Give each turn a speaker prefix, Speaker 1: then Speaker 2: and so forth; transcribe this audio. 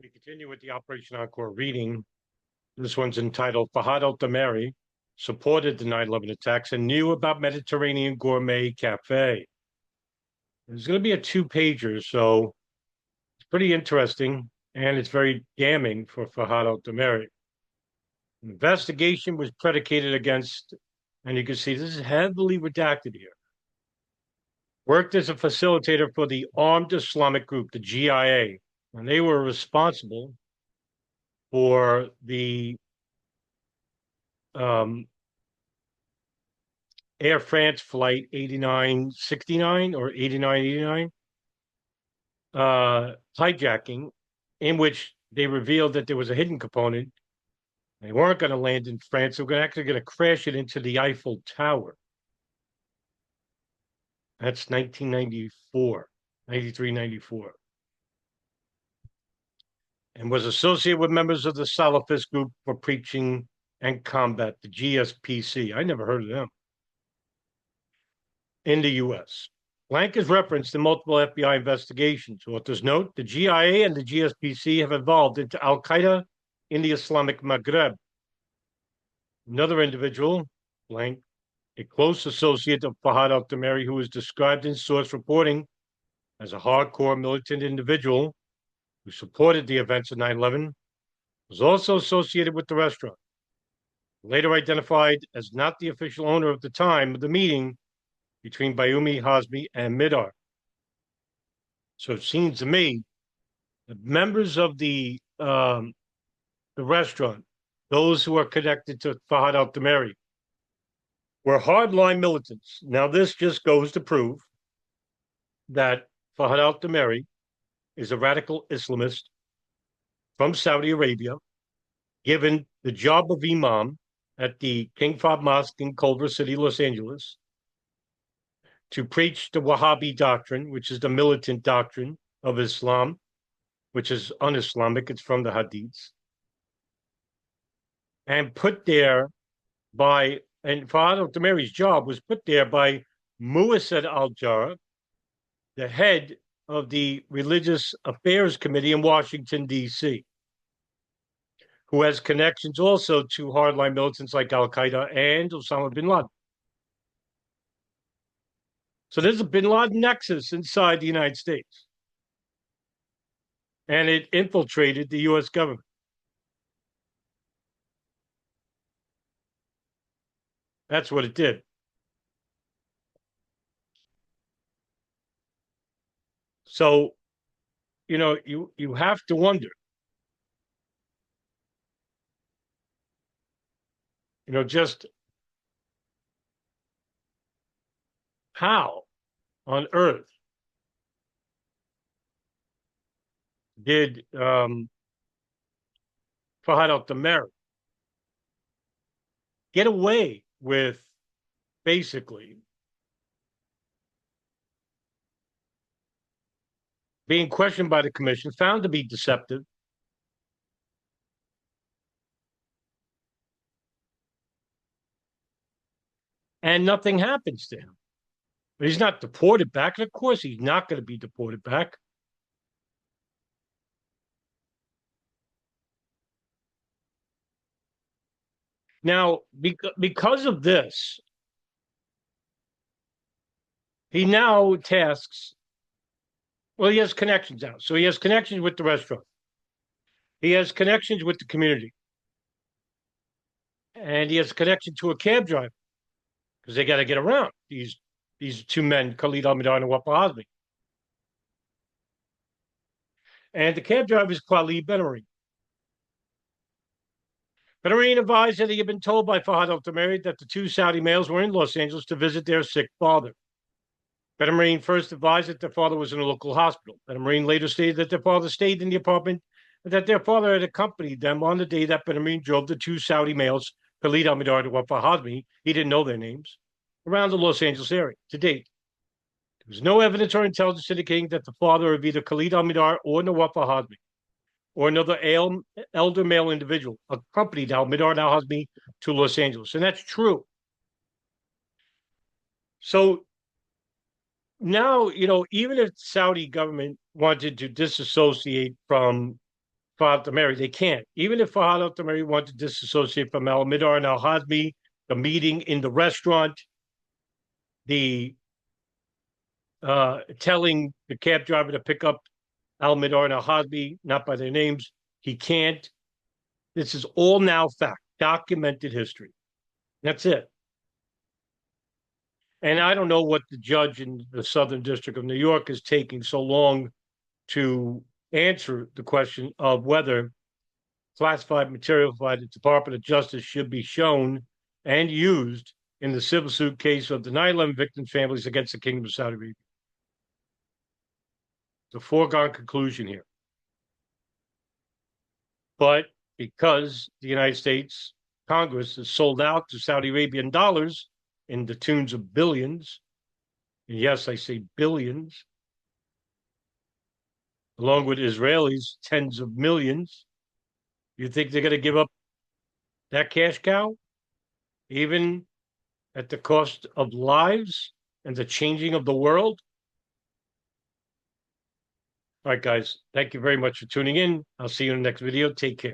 Speaker 1: We continue with the Operation Encore reading. This one's entitled Fahad al-Thumairy supported the 9/11 attacks and knew about Mediterranean Gourmet Cafe. There's going to be a two-pager, so it's pretty interesting, and it's very damning for Fahad al-Thumairy. Investigation was predicated against, and you can see this is heavily redacted here, worked as a facilitator for the Armed Islamic Group, the GIA, and they were responsible for the Air France flight 8969 or 8989 hijacking, in which they revealed that there was a hidden component. They weren't going to land in France. They were actually going to crash it into the Eiffel Tower. That's 1994, 93, 94. And was associated with members of the Salafist group for preaching and combat, the GSPC. I never heard of them. In the U.S. Blank is referenced in multiple FBI investigations. Authors note the GIA and the GSPC have evolved into al-Qaeda in the Islamic Maghreb. Another individual, blank, a close associate of Fahad al-Thumairy, who is described in source reporting as a hardcore militant individual who supported the events of 9/11, was also associated with the restaurant. Later identified as not the official owner at the time of the meeting between Bayoumi, Hazmi, and Mihdhar. So it seems to me that members of the restaurant, those who are connected to Fahad al-Thumairy, were hardline militants. Now, this just goes to prove that Fahad al-Thumairy is a radical Islamist from Saudi Arabia, given the job of imam at the King Fahd Mosque in Culver City, Los Angeles, to preach the Wahhabi doctrine, which is the militant doctrine of Islam, which is un-Islamic. It's from the Hadiths. And put there by, and Fahad al-Thumairy's job was put there by Muassad al-Jara, the head of the Religious Affairs Committee in Washington, D.C., who has connections also to hardline militants like al-Qaeda and Osama bin Laden. So there's a bin Laden nexus inside the United States. And it infiltrated the U.S. government. That's what it did. So, you have to wonder, just how on earth did Fahad al-Thumairy get away with basically being questioned by the commission, found to be deceptive, and nothing happens to him. He's not deported back, and of course he's not going to be deported back. Now, because of this, he now tasks, well, he has connections now. So he has connections with the restaurant. He has connections with the community. And he has a connection to a cab driver because they got to get around these two men, Khalid al-Mihdhar and Nawaf al-Hazmi. And the cab driver is Khalid Ben-Arim. Ben-Arim advised that he had been told by Fahad al-Thumairy that the two Saudi males were in Los Angeles to visit their sick father. Ben-Arim first advised that their father was in a local hospital. Ben-Arim later stated that their father stayed in the apartment and that their father had accompanied them on the day that Ben-Arim drove the two Saudi males, Khalid al-Mihdhar and Nawaf al-Hazmi, he didn't know their names, around the Los Angeles area. To date, there was no evidence or intelligence indicating that the father of either Khalid al-Mihdhar or Nawaf al-Hazmi or another elder male individual accompanied al-Mihdhar and al-Hazmi to Los Angeles. And that's true. So now, even if the Saudi government wanted to disassociate from Fahad al-Thumairy. They can't. Even if Fahad al-Thumairy wanted to disassociate from al-Mihdhar and al-Hazmi, the meeting in the restaurant, the telling the cab driver to pick up al-Mihdhar and al-Hazmi, not by their names, he can't. This is all now fact, documented history. That's it. And I don't know what the judge in the Southern District of New York is taking so long to answer the question of whether classified material by the Department of Justice should be shown and used in the civil suit case of the 9/11 victims' families against the Kingdom of Saudi Arabia. It's a foregone conclusion here. But because the United States Congress has sold out to Saudi Arabian dollars in the tunes of billions, and yes, I say billions, along with Israelis, tens of millions, you think they're going to give up that cash cow, even at the cost of lives and the changing of the world? All right, guys, thank you very much for tuning in. I'll see you in the next video. Take care.